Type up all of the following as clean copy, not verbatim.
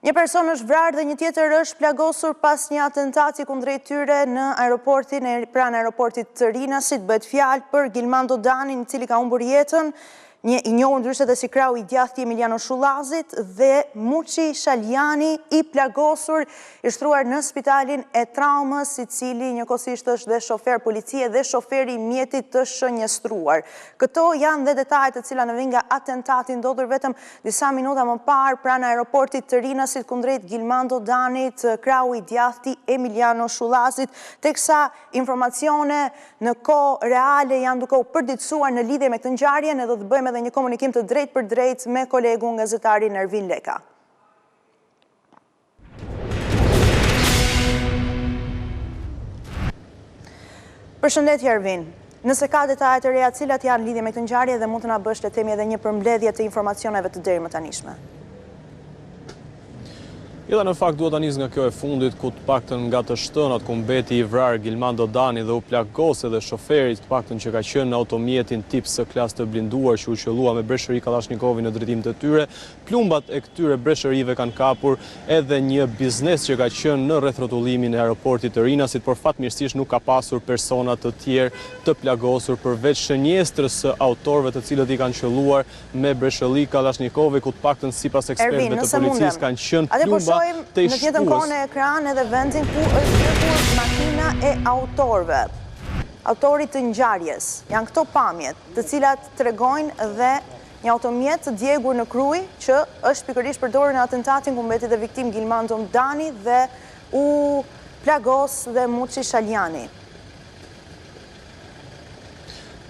Një person është vrarë dhe një tjetër është plagosur pas një atentati kundrejt tyre në pranë aeroportit të Rinasit. Bëhet fjalë për Gilmando Danin, i cili ka humbur jetën, një i njohur ndryshe dhe si krau i djathti Emiliano Shullazit, dhe Muçi Shaljani, i plagosur, i shtruar në spitalin e traumës, i cili njëkohësisht është dhe shofer policie dhe shoferi i mjetit të shënjestruar. Këto janë dhe detajet të cilat në vijnë nga atentati ndodhur vetëm disa minuta më parë pranë aeroportit të Rinasit kundrejt Gilmando Danit, krau i djathti Emiliano Shullazit, teksa informacione në kohë reale janë duke u përditësuar në lidhje me këtë ngjarje, ne do të bëjmë edhe një komunikim të drejt për drejt me kolegun gazetari Nervin Leka. Përshëndetje Ervin. Nëse ka detajet të reja cilat janë lidhje me këtë ngjarje dhe mund të na bësh le themi edhe një përmbledhje të informacioneve të deri më tanishme. Edhe në fakt duhet ta nis nga kjo e fundit, ku të paktën nga të shtënat ku mbeti i vrarë Gilmando Dani dhe u plagos edhe shoferi të paktën që ka qenë në automjetin tip S klasë të blinduar që u qellua me breshëri Kallashnikovi në drejtim të tyre. Plumbat e këtyre breshërive kanë kapur edhe një biznes që ka qenë në rrethrotullimin e aeroportit të Rinasit, por fatmirësisht nuk ka pasur persona të tjerë të plagosur përveç shënjestrës së autorëve të cilët i kanë qelluar me breshëri Kallashnikovi, ku të paktën sipas ekspertëve të policisë kanë qenë plumba në të njëjtën kohë në ekran edhe vendin ku është gjetur makina e autorëve, autorit të ngjarjes. Janë këto pamjet, të cilat tregojnë dhe një automjet të djegur në Krujë që është pikërisht përdorur në atentatin ku mbeti dhe viktim Gilmando Dani dhe u plagos dhe Muçi Shaljani.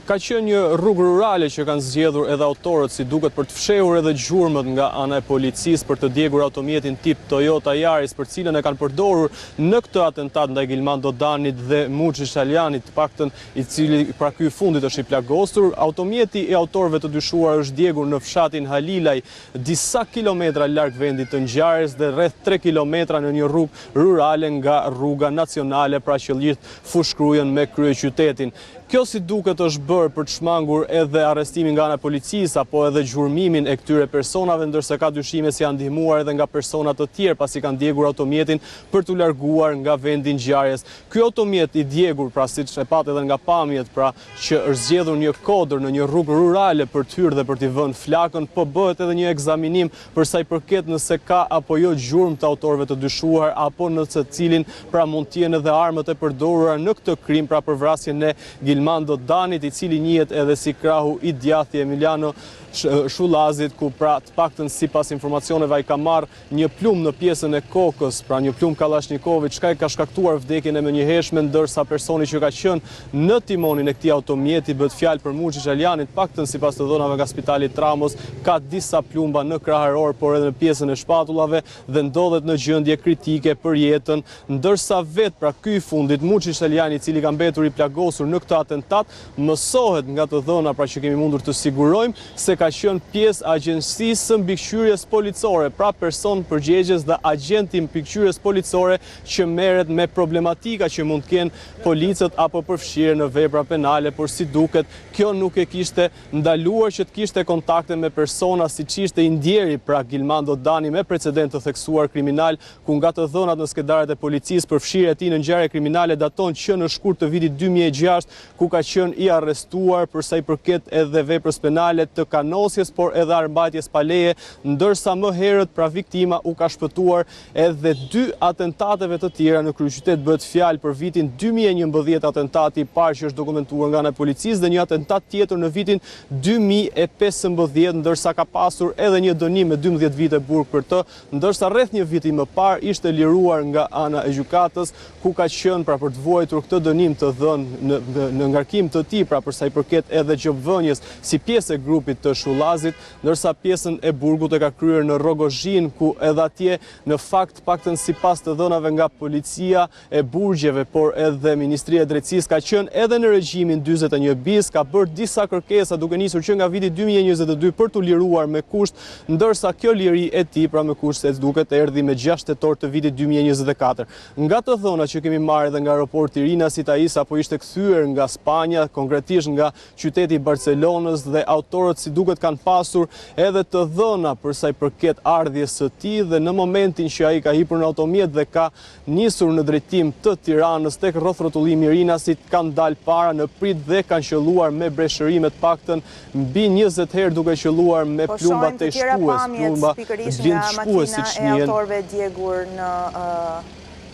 Ka qenë një rrugë rurale që kanë zgjedhur edhe autorët si duket për të fshehur edhe gjurmët nga ana e policisë për të djegur automjetin tip Toyota Yaris, për cilën e kanë përdorur në këtë atentat ndaj Gilmando Danit dhe Muçi Shaljanit, të paktën i cili pra ky fundit është i plagosur. Automjeti i autorëve të dyshuar është djegur në fshatin Halilaj, disa kilometra larg vendit të ngjarjes dhe rreth 3 kilometra në një rrugë rurale nga rruga nacionale, pra që lidh Fushkrujën me kryeqytetin. Kjo si duket është bërë për të shmangur edhe arrestimin nga ana e policisë apo edhe gjurmimin e këtyre personave, ndërsa ka dyshime se janë ndihmuar edhe nga persona të tjerë pasi kanë djegur automjetin për t'u larguar nga vendi i ngjarjes. Ky automjet i djegur, pra siç e pat edhe nga pamjet, pra që është zgjedhur një kodër në një rrugë rurale për të hyrë dhe për t'i vënë flakën, po bëhet edhe një ekzaminim për sa i përket nëse ka apo jo gjurmë të autorëve të dyshuar apo në të cilin pra mund të jenë edhe armët e përdorura në këtë krim, pra për vrasjen e Gilmando Danit, i cili njihet edhe si krahu i djathti Emiliano Shullazit, ku pra të paktën sipas informacioneve ai ka marrë një plumb në pjesën e kokës, pra një plumb Kallashnikovi, çka i ka shkaktuar vdekjen e menjëhershme, ndërsa personi që ka qenë në timonin e këtij automjeti, bëhet fjalë për Muçi Shaljanin, të paktën sipas të dhënave nga Spitali Traumës, ka disa plumba në krahëror, por edhe në pjesën e shpatullave dhe ndodhet në gjendje kritike për jetën, ndërsa vet pra ky i fundit Muçi Shaljani, i cili ka mbetur i plagosur në këtë atentat, mësohet nga të dhëna pra që kemi mundur të sigurojmë se ka qenë pjesë agjencisë së mbikëqyrjes policore, pra person përgjegjës dhe agenti i mbikëqyrjes policore që merret me problematika që mund të kenë policët apo përfshirë në vepra penale, por si duket kjo nuk e kishte ndaluar që të kishte kontakte me persona siç ishte i ndjeri pra Gilmando Dani me precedent të theksuar kriminal, ku nga të dhënat në skedaret e policisë përfshirja e tij në ngjarje kriminale daton që në shkurt të vitit 2006, ku ka qenë i arrestuar për sa i përket edhe veprës penale të kanosjes, por edhe armbajtjes pa leje, ndërsa më herët pra viktima u ka shpëtuar edhe 2 atentateve të tjera në kryeqytet. Bëhet fjalë për vitin 2011, atentati i parë që është dokumentuar nga ana e policisë, dhe një atentat tjetër në vitin 2015, ndërsa ka pasur edhe një dënim me 12 vite burg për të, ndërsa rreth një viti më parë ishte liruar nga ana e gjykatës, ku ka qenë pra për të vuajtur këtë dënim të dhënë në ngarkim të tij, pra për sa i përket edhe gjobvënies si pjesë e grupit të Shullazit, ndërsa pjesën e burgut e ka kryer në Rogozhin, ku edhe atje në fakt paktën sipas të dhënave nga policia e burgjeve, por edhe Ministria e Drejtësisë ka qenë edhe në regjimin 41 bis, ka bërë disa kërkesa duke nisur që nga viti 2022 për t'u liruar me kusht, ndërsa kjo liri e tij pra me kusht se duket erdhi me 6 tetor të vitit 2024. Nga të dhëna që kemi marrë edhe nga aeroporti Rinasit, ai sapo ishte kthyer nga Spanja, konkretisht nga qyteti i Barcelonës, dhe autorët si duket duket kanë pasur edhe të dhëna për sa i përket ardhjes së tij dhe në momentin që ai ka hipur në automjet dhe ka nisur në drejtim të Tiranës tek rreth rrotullimi i Rinasit, kanë dalë para në prit dhe kanë qelluar me breshërime të paktën mbi 20 herë duke qelluar me plumba të shtues, plumba blindshtues siç njihen. Autorëve djegur në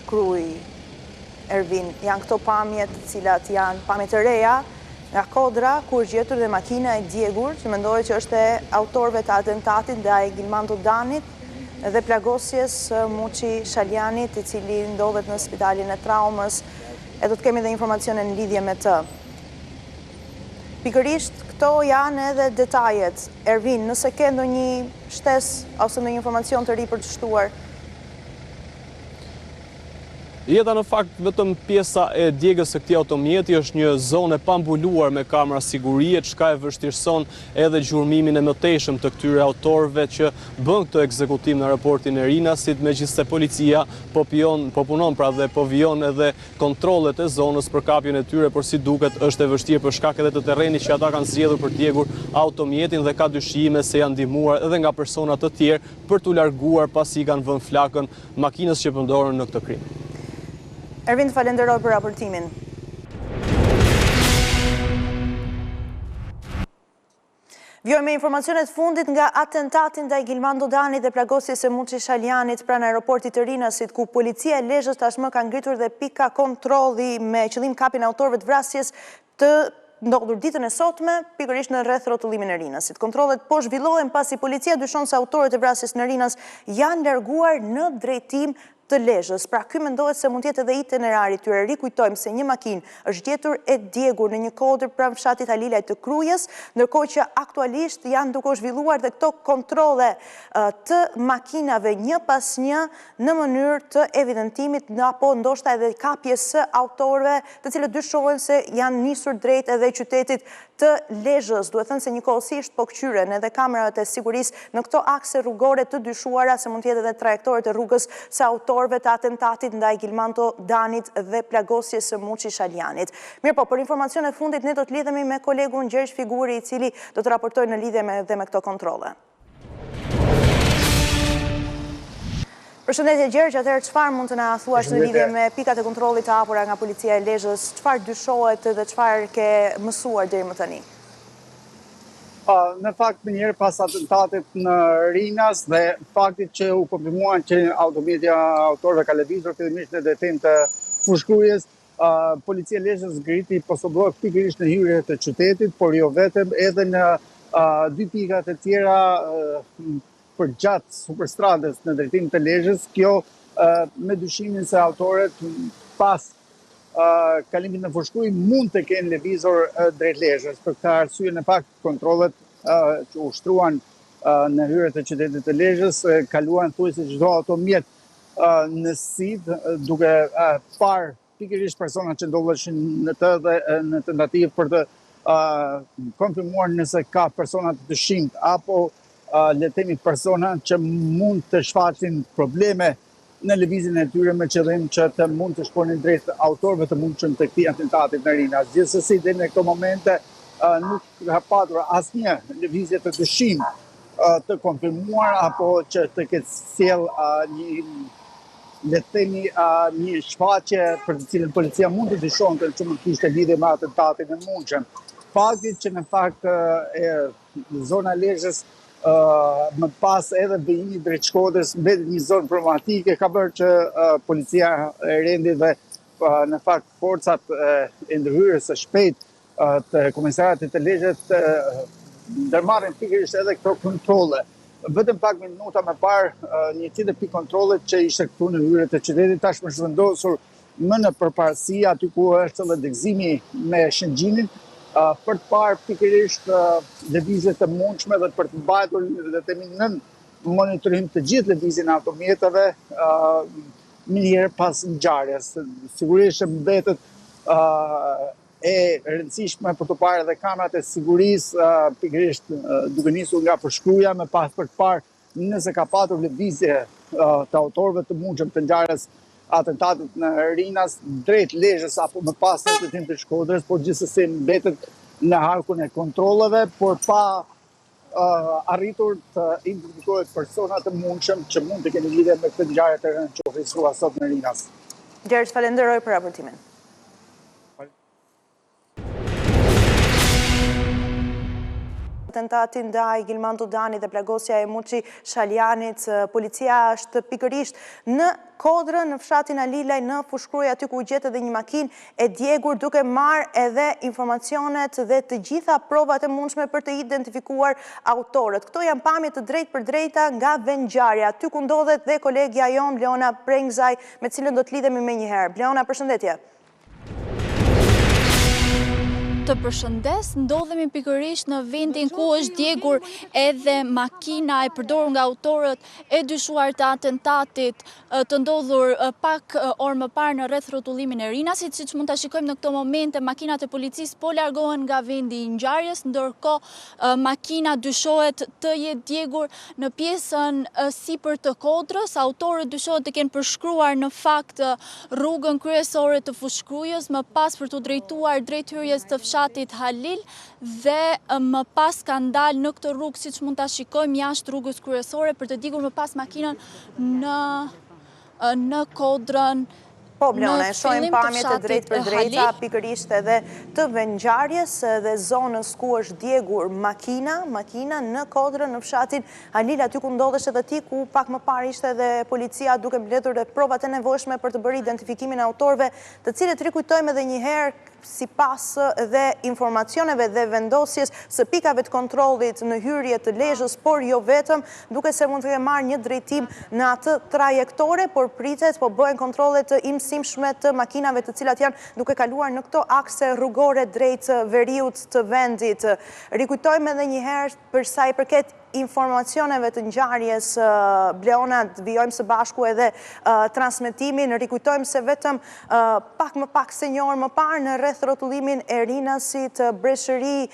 Kruj, Ervin, janë këto pamjet të cilat janë pamjet të reja nga Kodra, ku është gjetur dhe makina e djegur, që mendohet që është e autorëve të atentatit ndaj Gilmando Danit dhe plagosjes Muçi Shaljanit, i cili ndodhet në spitalin e traumës, e do të kemi dhe informacione në lidhje me të. Pikërisht, këto janë edhe detajet. Ervin, nëse ke ndonjë shtesë ose ndonjë informacion të ri për të shtuar? Jeta në fakt vetëm pjesa e djegës së këtij automjeti është një zonë e pambuluar me kamera sigurie, çka e vështirëson edhe gjurmimin e mëtejshëm të këtyre autorëve që bën këtë ekzekutim në aeroportin e Rinasit, megjithëse policia po punon pra dhe po vijon edhe kontrollet e zonës për kapjen e tyre, por si duket është e vështirë për shkak edhe të terrenit që ata kanë zgjedhur për të djegur automjetin dhe ka dyshime se janë ndihmuar edhe nga persona të tjerë për t'u larguar pasi kanë vënë flakën makinës që përdoren në këtë krim. Ervin, të falenderoj për raportimin. Vjoj me informacionet fundit nga atentatin ndaj Gilmando Danit dhe plagosjes së Muçi Shaljanit pranë aeroportit të Rinasit, ku policia e Lezhës tashmë ka ngritur dhe pika kontrolli me qëllim kapjen e autorëve të vrasjes të ndodhur ditën e sotme, pikërisht në rreth rrotullimin e Rinasit. Kontrollet po zhvillohen pasi policia dyshon se autorët e vrasjes në Rinas janë larguar në drejtim të Lezhës. Pra, ky mendohet se mund të jetë edhe itinerari i tyre. Rikujtojmë se një makinë është gjetur e djegur në një kodër pranë fshatit Halilaj të Krujës, ndërkohë që aktualisht janë duke zhvilluar dhe këto kontrolle të makinave një pas një në mënyrë të evidentimit apo ndoshta edhe kapjes së autorëve, të cilët dyshohen se janë nisur drejt edhe qytetit të Lezhës. Duhet thënë se njëkohësisht po kqyren edhe kamerat e sigurisë në këto akse rrugore të dyshuara se mund të jetë edhe trajektorët e rrugës së autorëve të atentatit ndaj Gilmando Danit dhe plagosjes së Muçi Shaljanit. Mirë po, për informacione fundit ne do të lidhemi me kolegun Gjergj Figuri, i cili do të raportojë në lidhje me këto kontrolle. Përshëndetje Gjergj, atëherë çfarë mund të na thuash në lidhje me pikat e kontrollit të hapura nga policia e Lezhës? Çfarë dyshohet dhe çfarë ke mësuar deri më tani? Në fakt, më njëherë pas atentatit në Rinas dhe faktit që u konfirmuan që automjetja autorëve ka lëvizur fillimisht në drejtim të Fushkrujës, policia e Lezhës zgriti posoblok pikërisht në hyrje të qytetit, por jo vetëm edhe në dy pikat e tjera për gjatë superstradës në drejtim të Lezhës, kjo me dyshimin se autorët pas kalimit në Fushkruj mund të kenë lëvizur drejt Lezhës. Për këtë arsye në fakt kontrollet që ushtruan në hyrje të qytetit të Lezhës kaluan thuajse çdo automjet në SID, duke parë pikërisht persona që ndodheshin në të dhe në tentativë për të konfirmuar nëse ka persona të dyshimt apo le të themi persona që mund të shfaqin probleme në lëvizjen e tyre me qëllim që të mund të shkonin drejt autorëve të mundshëm të këtij atentati në Rinas. Gjithsesi deri në këto momente nuk ka patur asnjë lëvizje të dyshim të konfirmuar apo që të ketë sjell le të themi një shfaqje për të cilën policia mund të dyshonte që mund kishte lidhje me atentatin e mundshëm. Fakti që në fakt zona e Lezhës më pas edhe vijimi drejt Shkodrës mbet një zonë problematike, ka bërë që policia e rendit dhe në fakt forcat e ndërhyrjes së shpejt të komisariatit të Lezhës ndërmarrin pikërisht edhe këto kontrolle. Vetëm pak minuta më parë një tjetër pikë kontrolle që ishte këtu në hyrje të qytetit tashmë është vendosur më në përparësi aty ku është edhe degëzimi me Shëngjinin, për të parë pikërisht lëvizje të mundshme dhe për të mbajtur le të themi nën monitorim të gjithë lëvizjen e automjeteve një herë pas ngjarjes. Sigurisht mbetet e rëndësishme për të parë edhe kamerat e sigurisë pikërisht duke nisur nga Fushkruja me pas për të parë nëse ka patur lëvizje të autorëve të mundshëm të ngjarjes atentatit në Rinas drejt Lezhës apo më pas në drejtim të Shkodrës, por gjithsesi mbetet në harkun e kontrolleve, por pa arritur të identifikohet persona të mundshëm që mund të keni lidhje me këtë ngjarje të rëndë që u registrua sot në Rinas. Gjergj, falenderoj për raportimin. Atentatin ndaj Gilman Dudani dhe plagosja e Muçi Shaljanit, policia është pikërisht në Kodrën, në fshatin Alilaj, në fushkruaj aty ku u gjet edhe një makinë e djegur, duke marrë edhe informacionet dhe të gjitha provat e mundshme për të identifikuar autorët. Këto janë pamje të drejtë për drejta nga vendngjarja, aty ku ndodhet dhe kolegja jon Bleona Prengzaj, me cilën do të lidhemi menjëherë. Bleona, përshëndetje. Të përshëndes, ndodhemi pikërisht në vendin ku është djegur edhe makina e përdorur nga autorët e dyshuar të atentatit të ndodhur pak orë më parë në rreth rrotullimin e Rinasit. Siç mund ta shikojmë në këto momente, makinat e policisë po largohen nga vendi i ngjarjes, ndërkohë makina dyshohet të jetë djegur në pjesën sipër të Kodrës. Autorët dyshohet të kenë përshkruar në fakt rrugën kryesore të fushkrujës, më pas për të drejtuar drejt hyrjes të fshatit Halil dhe më pas ka ndalë në këtë rrugë, siç mund ta shikojmë jashtë rrugës kryesore, për të djegur më pas makinën në Kodrën. Po, Bleona, e shohim pamjet e drejtë për drejta, pikërisht edhe të vendngjarjes dhe zonës ku është djegur makina në Kodrën, në fshatin Halil, aty ku ndodhesh edhe ti, ku pak më parë ishte edhe policia duke mbledhur provat e nevojshme për të bërë identifikimin e autorëve, të cilët rikujtojmë edhe një herë sipas dhe informacioneve dhe vendosjes së pikave të kontrollit në hyrje të Lezhës, por jo vetëm, duke se mund të marrë një drejtim në atë trajektore, por pritet, po bëhen kontrolle të imësimshme të makinave të cilat janë duke kaluar në këto akse rrugore drejt veriut të vendit. Rikujtojmë edhe një herë për sa i përket informacioneve të ngjarjes, Bleona, vijojmë së bashku edhe transmetimin, rikujtojmë se vetëm pak se një orë më parë në rreth rrotullimin e Rinasit, breshëri,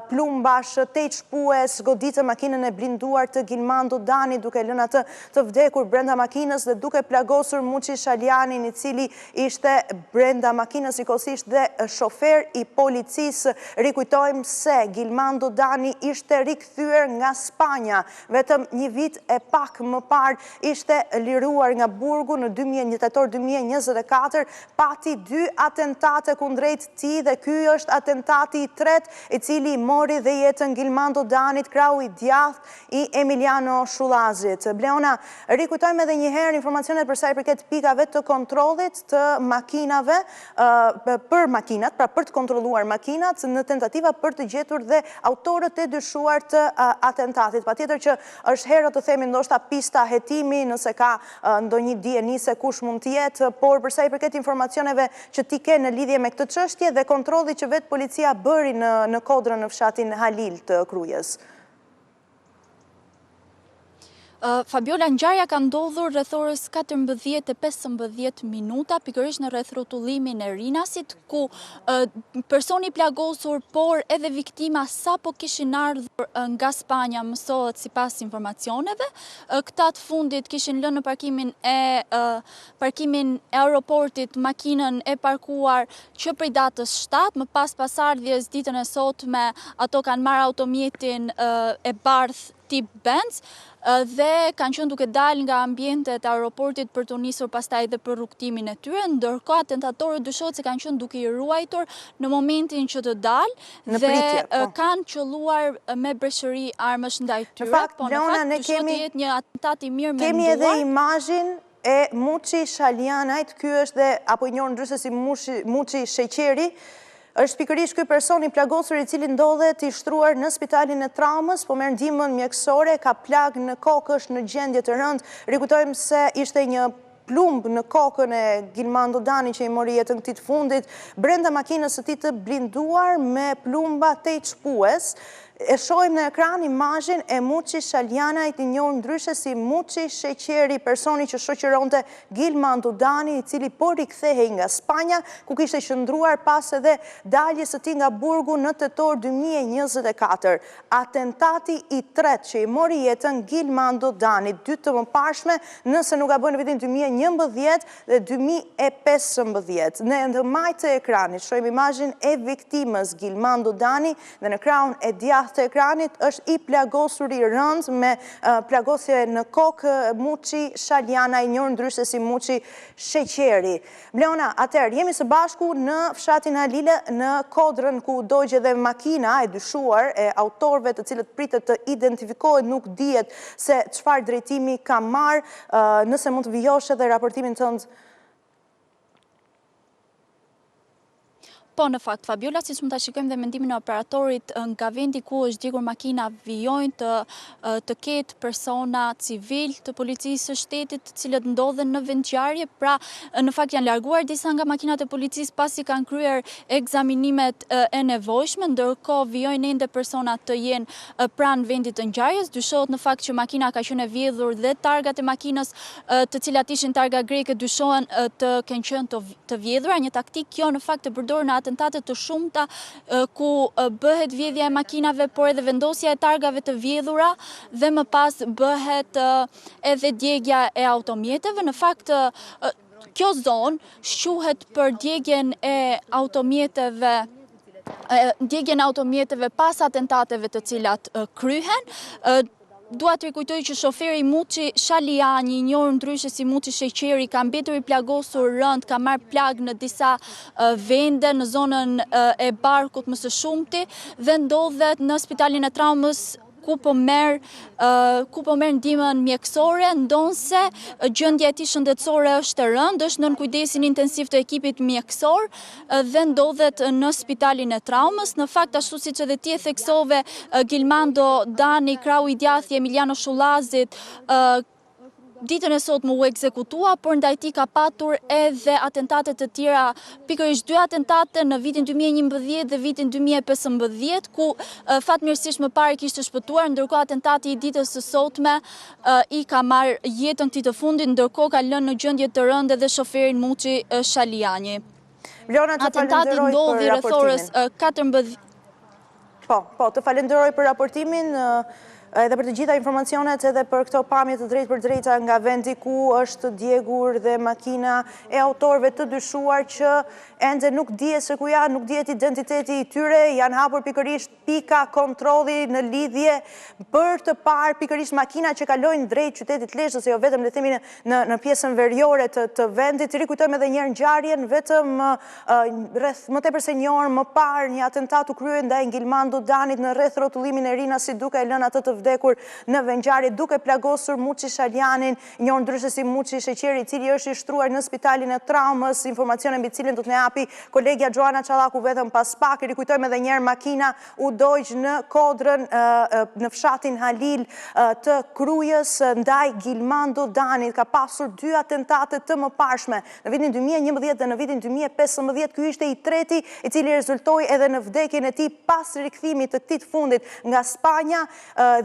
plumbash, tejt shpues, goditën makinën e blinduar të Gilman Dudani, duke lënë atë të vdekur brenda makinës dhe duke plagosur Muçi Shaljanin, i cili ishte brenda makinës njëkohësisht dhe shofer i policisë. Rikujtojmë se Gilman Dudani ishte rikthyer nga Spanja, vetëm një vit e pak më parë ishte liruar nga burgu në tetor 2024, pati 2 atentate kundrejt tij dhe ky është atentati i tretë, i cili mori dhe jetën Gilman Dudanit, krau i djathtë i Emiliano Shullazit. Bleona, rikujtojmë edhe një herë informacionet për sa i përket pikave të kontrollit të makinave për makinat, pra për të kontrolluar makinat në tentativa për të gjetur dhe autorët e dyshuar të atentatit. Patjetër që është herë të themi ndoshta pista hetimi, nëse ka ndonjë dijeni se kush mund të jetë, por përsa i përket informacioneve që ti ke në lidhje me këtë çështje dhe kontrolli që vetë policia bëri në Kodrën në fshatin Halil të Krujës. Fabiola, ngjarja ka ndodhur rreth orës 14:15 minuta, pikërisht në rreth rrotullimin e Rinasit, ku personi plagosur, por edhe viktima sapo kishin ardhur nga Spanja, mësohet sipas informacioneve. Këta të fundit kishin lënë në parkimin e aeroportit makinën e parkuar që prej datës 7, më pas pasardhjes ditën e sotme, ato kanë marrë automjetin e bardhë tip Benz dhe kanë qenë duke dalë nga ambientet e aeroportit për të nisur pastaj dhe për rrugtimin e tyre, ndërkohë atentatorët dyshohet se kanë qenë duke i ruajtur në momentin që të dalë dhe kanë qelluar me breshëri armësh ndaj tyre. Në fakt, Bleona, ne jetë një atentat i mirë menduar. Kemi edhe imazhin e Muçi Shaljanit, ky është dhe apo i njohur ndryshe si Muçi Sheqeri. Është pikërisht ky person i plagosur i cili ndodhet i shtruar në spitalin e traumës, po merr ndihmën mjekësore, ka plag në kokë, është në gjendje të rëndë. Rikujtojmë se ishte një plumb në kokën e Gilman Dudani që i mori jetën këtij të fundit, brenda makinës së tij të blinduar me plumba tejt shpues. E shohim në ekran imazhin e Muçi Shaljanit, i njohur ndryshe si Muçi Sheqeri, personi që shoqëronte Gilman Dudani, i cili po rikthehej nga Spanja, ku kishte qëndruar pas edhe daljes së tij nga burgu në tetor 2024. Atentati i tretë që i mori jetën Gilman Dudani, 2 të mëparshme, nëse nuk gaboj, në vitin 2011 dhe 2015. Në ndërmjet të ekranit shohim imazhin e viktimës Gilman Dudani dhe në krahun e djathtë djathtë të ekranit është i plagosur i rënd me plagosje në kokë Muçi Shaljana, i njohur ndryshe si Muçi Sheqeri. Bleona, atëherë jemi së bashku në fshatin Halile në Kodrën, ku dojgje dhe makina e dyshuar e autorëve të cilët pritet të identifikohet, nuk dihet se çfarë drejtimi ka marrë. Nëse mund të vijosh edhe raportimin tënd. Po, në fakt, Fabiola, si që mund të shikojmë dhe mendimin e operatorit, nga vendi ku është djegur makina vijojnë të ketë persona civil të policisë së shtetit të cilët ndodhen në vendngjarje, pra në fakt janë larguar disa nga makinat e policisë pasi kanë kryer ekzaminimet e nevojshme, ndërkohë vijojnë ende persona të jenë pranë vendit të ngjarjes. Dyshohet në fakt që makina ka qenë e vjedhur dhe targat e makinës të cilat ishin targa greke dyshohen të kenë qenë të vjedhura, një taktik kjo në fakt të përdorur në atentate të shumta ku bëhet vjedhja e makinave, por edhe vendosja e targave të vjedhura dhe më pas bëhet edhe djegja e automjeteve. Në fakt, kjo zonë shquhet për djegjen e automjeteve pas atentateve të cilat kryhen. Dua të rikujtoj që shoferi Muçi Shaljani, i njohur ndryshe si Muçi Sheqeri, ka mbetur i plagosur rënd, ka marrë plag në disa vende në zonën e Barkut më së shumti dhe ndodhet në spitalin e traumës ku po merr ndihmën mjekësore, ndonse gjendja e tij shëndetësore është e rëndë, është nën kujdesin intensiv të ekipit mjekësor dhe ndodhet në spitalin e traumës. Në fakt, ashtu siç edhe ti e theksove, Gilmando Dani, krau i djathtë i Emiliano Shullazit, ditën e sotme u ekzekutua, por ndaj tij ka patur edhe atentate të tjera, pikërisht 2 atentate në vitin 2011 dhe vitin 2015, ku fatmirësisht më parë kishte shpëtuar, ndërkohë atentati i ditës së sotme i ka marrë jetën këtij të fundit, ndërkohë ka lënë në gjendje të rëndë edhe shoferin Muçi Shaljani. Atentati ndodhi rreth orës 14. Po, të falenderoj për raportimin, edhe për të gjitha informacionet, edhe për këto pamje të drejtë për drejta nga vendi ku është djegur dhe makina e autorëve të dyshuar që ende nuk dihet se ku janë, nuk dihet identiteti i tyre, janë hapur pikërisht pika kontrolli në lidhje për të parë pikërisht makina që kalojnë drejt qytetit Lezhës, jo vetëm le themi në pjesën veriore të vendit. Rikujtojmë edhe një herë ngjarjen, vetëm rreth më tepër se një orë më parë një atentat u krye ndaj Gilmando Danit në rreth rrotullimin e Rinasit, duke lënë atë të vdekur në vendngjarje, duke plagosur Muçi Shaljanin, njohur ndryshe si Muçi Sheqeri, i cili është i shtruar në spitalin e traumës, informacione mbi cilin do të na japi kolegja Joana Çallaku vetëm pas pak. Rikujtojmë edhe një herë, makina u dojgj në Kodrën, në fshatin Halil të Krujës ndaj Gilmando Danit. Ka pasur 2 atentate të mëparshme në vitin 2011 dhe në vitin 2015. Ky ishte i treti, i cili rezultoi edhe në vdekjen e tij pas rikthimit të këtij të fundit nga Spanja,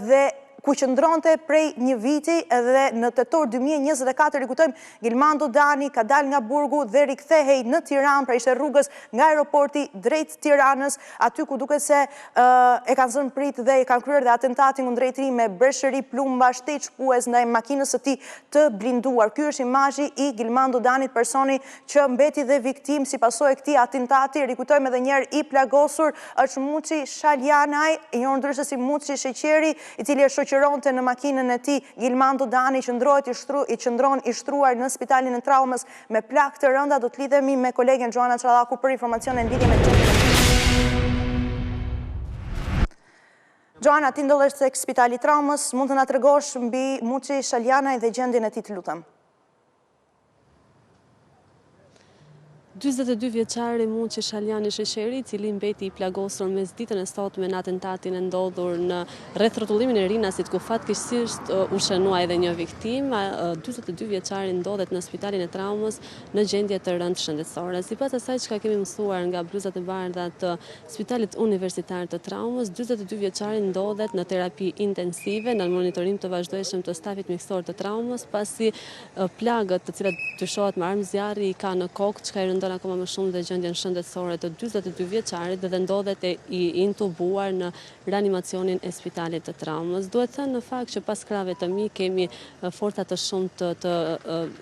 dhe ku qëndronte prej një viti, edhe në tetor 2024, rikujtojmë, Gilmando Dani ka dalë nga burgu dhe rikthehej në Tiranë, pra ishte rrugës nga aeroporti drejt Tiranës, aty ku duket se e kanë zënë prit dhe e kanë kryer dhe atentatin kundrejt tij me breshëri, plumba, shtet shkues ndaj makinës së tij të blinduar. Ky është imazhi i Gilmando Danit, personi që mbeti dhe viktim si pasojë e këtij atentati. Rikujtojmë edhe një herë, i plagosur është Muçi Shaljanaj, i njohur ndryshe si Muçi Sheqeri, i cili është shoqëronte në makinën e tij Gilmando Dani, i qëndron i shtruar në spitalin e traumës me plagë të rënda. Do të lidhemi me kolegen Joana Çallaku për informacione në lidhje me gjendjen. Joana, ti ndodhesh tek spitali i traumës, mund të na tregosh mbi Muçi Shaljanaj dhe gjendjen e tij, të lutem? 42 vjeçari Muçi Shaljani Sheqeri, i cili mbeti i plagosur mes ditën e sotme në atentatin e ndodhur në rreth rrotullimin e Rinasit, ku fatkeqësisht u shënua edhe një viktim. 42 vjeçari ndodhet në spitalin e traumës në gjendje të rëndë shëndetësore. Sipas asaj çka kemi mësuar nga bluzat e bardha të Spitalit Universitar të Traumës, 42 vjeçari ndodhet në terapi intensive, në monitorim të vazhdueshëm të stafit mjekësor të traumës, pasi plagët të cilat dyshohet me armë zjarri i ka në kokë, çka i përfundon akoma më shumë dhe gjendjen shëndetësore të 42 vjeçarit dhe ndodhet i intubuar në reanimacionin e spitalit të traumës. Duhet thënë në fakt që pas krave të mi kemi forca të shumë të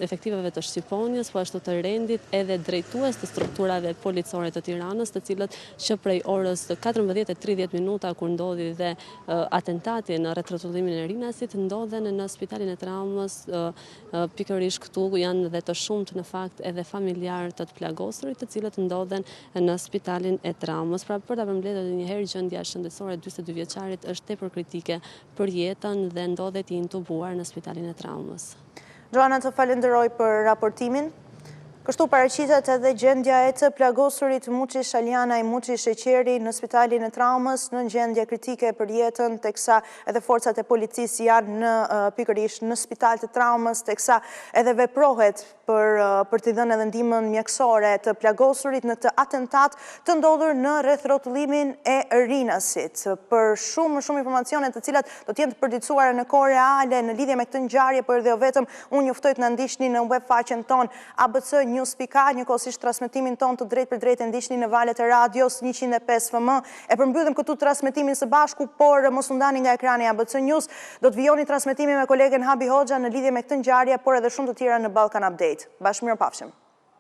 efektiveve të Shqiponjës, po ashtu të rendit edhe drejtues të strukturave policore të Tiranës, të cilët që prej orës 14:30 minuta kur ndodhi dhe atentati në rrethotullimin e Rinasit, ndodhen në spitalin e traumës, pikërisht këtu janë dhe të shumt në fakt edhe familjarë të plagosurit, të cilët ndodhen në spitalin e traumës. Pra për ta përmbledhur edhe një herë, gjendja shëndetësore e 42 vjeçarit është tepër kritike për jetën dhe ndodhet i intubuar në spitalin e traumës. Joana, të falenderoj për raportimin. Kështu paraqitet edhe gjendja e të plagosurit Muçi Shaljana i Muçi Sheqeri në spitalin e traumës në gjendje kritike për jetën, teksa edhe forcat e policisë janë pikërisht në spital të traumës, teksa edhe veprohet për t'i dhënë edhe ndihmën mjekësore të plagosurit në të atentat të ndodhur në rrethrotullimin e Rinasit. Për shumë informacione të cilat do të jenë të përditësuara në kohë reale në lidhje me këtë ngjarje, por edhe jo vetëm, unë juftoj të na ndiqni në webfaqen tonë ABC News.ka, njëkohësisht transmetimin ton të drejt për drejt e ndiqni në valët e radios 105 FM. E përmbyllim këtu transmetimin së bashku, por mos u ndani nga ekrani ABC News. Do të vijoni transmetimin me kolegen Habi Hoxha në lidhje me këtë ngjarje, por edhe shumë të tjera në Ballkan Update. Bashkëmirëpafshim.